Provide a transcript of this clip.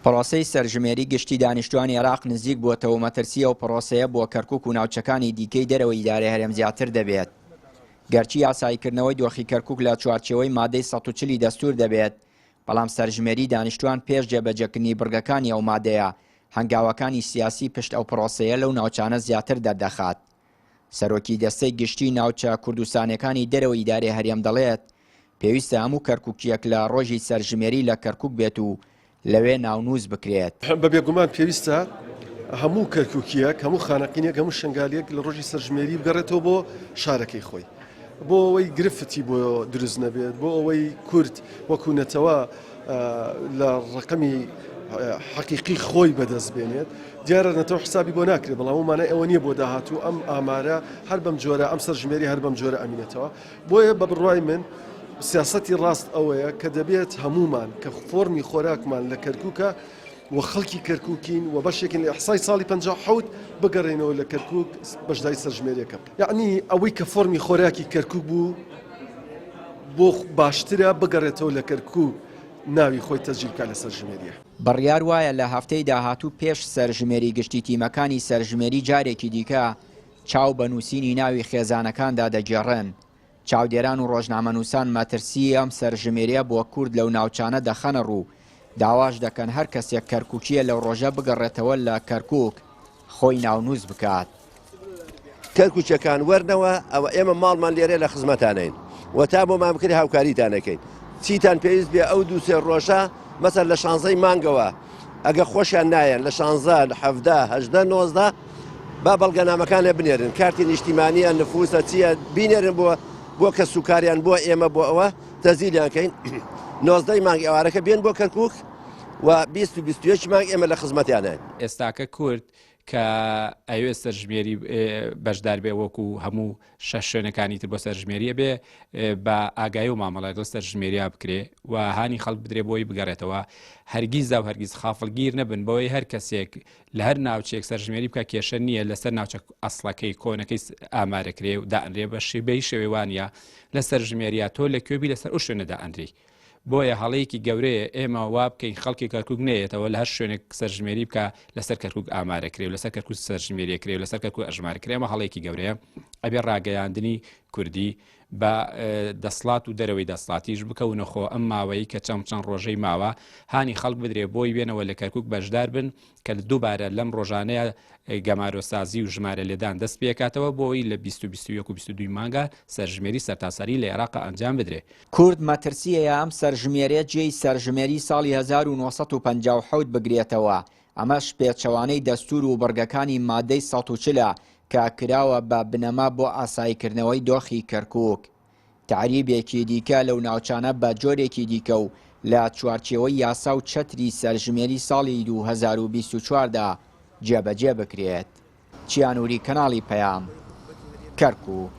پرۆسەی سەرژمێری گشتی دانیشتوانی عێراق نزیک بووەتەوە مەترسیە و پرۆسەیە بۆ کەرکووک و ناوچەکانی دیکەی دەرەوەی ئیدارەی هەرێم زیاتر دەبێت. گەرچی یاساییکردنەوەی دۆخی کەرکووک لە چوارچێوەی مادەی 140 دەستور دەبێت، بەڵام سەرژمێری دانیشتوان پێش جێبەجێکردنی بڕگەکانی ئەو مادەیە هەنگاوەکانی سیاسی پشت ئەو پرۆسەیە لەو ناوچانە زیاتر دەردەخات. سەرۆکی دەستەی گشتی ناوچە کوردستانەکانی دەرەوەی ئیدارەی هەرێم دەڵێت پێویستە هەموو کەرکووکیەک لە ڕۆژی سەرژمێری لە کەرکووک بێت و لەوێ ناونووز بکرێت. بە بێگومان پێویستە هەموو کەرکووکیەک، هەموو خانەقینێک، هەموو شنگالیەک لە ڕۆژی سەرژمێری بگەڕێتەوە بۆ شارەکەی خۆی، بۆ ئەوەی گرفتی بۆ دروست نەبێت، بۆ ئەوەی کورد وەکو نەتەوە لە ڕقەمی حەقیقی خۆی بەدەست بێنێت. دیارە نەتەوە حسابی بۆ ناکرێت، بەڵام ومانای ئەوە نییە بۆ داهاتوو ئەم ئامارە هەر بەم جۆرە ئەم سەرژمێری هەر بەم جۆرە ئەمینێتەوە. بۆیە بە بڕوای من سیاسەتی ڕاست ئەوەیە کە دەبێت هەمومان کە فۆرمی خۆراکمان لە کەرکووکە و خەڵکی کەرکووکین و بەشێکن لە ئیحسای ساڵی 57 بگەڕێنەوە لە کەرکووک بەشداری سەرژمێریەکە. یعنی ئەوەی کە فۆرمی خۆراکی کەرکووک بوو بۆ باشترە بگەڕێتەوە لە کەرکووک ناوی خۆی تەسجیلکە لە سەرژمێریە. بڕیار وایە لە هەفتەی داهاتوو پێش سەرژمێری گشتی تیمەکانی سەرژمێری جارێکی دیکە چاو بە نووسینی ناوی خێزانەکاندا دەگێڕن. چاودێران و ڕۆژنامەنووسان مەترسی ئەم سەرژمێریە بۆ کورد لەو ناوچانە دەخەنە ڕوو، داواش دەکەن هەر کەسێک کەرکووکیە لەو ڕۆژە بگەڕێتەوە لە کەرکووک خۆی ناونووز بکات. کەرکووچەکان وەرنەوە ئەوە ئێمە ماڵمان لێرە لە خزمەتانین و تا بۆ مامکردی هاوکاریتانەکەین. چیتان پێویست بێ ئەو دوو سێ ڕۆژە مەسەر لە 16 مانگەوە ئەگە خۆشیان نایەن لە 16 17 18 19 با بەڵگەنامەکانە بنێرن، کارتی نیشتیمانیە نفوسە چییە بینێرن بۆ کە سوکاریان بۆ ئێمە بۆ ئەوە تەزیلیانکەین. 19 مانگ ئێوارەکە بێن بۆ کەرکووک و 20 مانگ ئێمە لە خزمەتیانە. ئێستاکە کورد کە ئەوێ سەرژمێری بەشدار بێ وەکو هەموو شەش شوێنەکانی تر بۆ سەرژمێریە بێ بە ئاگایی و مامەڵای دڵ سەرژمێریە بکرێ و هانی خەڵک بدرێ بۆی بگەڕێتەوە. هەرگیز و هەرگیز خافڵگیر نەبن بەوەی هەر کەسێک لە هەر ناوچێک سەرژمێری بکە کێشە نییە لەسەر ناوچە ئەسڵەکەی کۆنەکەی ئامارەکرێ و دائەنرێ بە شێبەی شێوێوانە لە سەرژمێریە تۆ لە کوێبی لەسەر ئەو شوێنە دائەنرێ. بۆیە هەڵەیەکی گەورەیە ئێمە وا بکەین خەڵکی کەرکووک نێتەوە لە هەر شوێنێک سەرژمێری بکە لەسەر کەرکووک ئامارەکرێ و لەسەر کەرکووک سەرژمێریەکرێ و لەسەر کەرکووک ئەژمارەکرێمە هەڵەیەکی گەورەیە ئەبێ ڕاگەیاندنی کوردی بە دەسڵات و دەرەوەی دەسڵاتیش بکەونەخۆ ئەم ماوەی کە چەند ڕۆژەی ماوە هانی خەڵک بدرێ بۆی بێنەوە لە کەرکووک بەشدار بن کە دووبارە لەم ڕۆژانەیە گەمارۆسازی و ژمارە لێدان دەست پێکاتەوە بۆی لە 2022 مانگە سەرژمێری سەرتاسەری لە عێراق ئەنجام بدرێ. کورد مەترسیەیە ئەم سەرژمێرە جێی سەرژمێری ساڵی 1957 بگرێتەوە. ئەمەش پێچەوانەی دەستور و بەرگەکانی مادەی 140 کە کراوە بە بنەما بۆ ئاساییکردنەوەی دۆخی کەرکووک. تعریبێکی دیکە لەو ناوچانە بە جۆرێکی دیکە و لە چوارچێوەی یاسا و چەتری سەرژمێری ساڵی 2024دا جێبەجێ بکرێت. چیانوری کەناڵی پەیام، کەرکووک.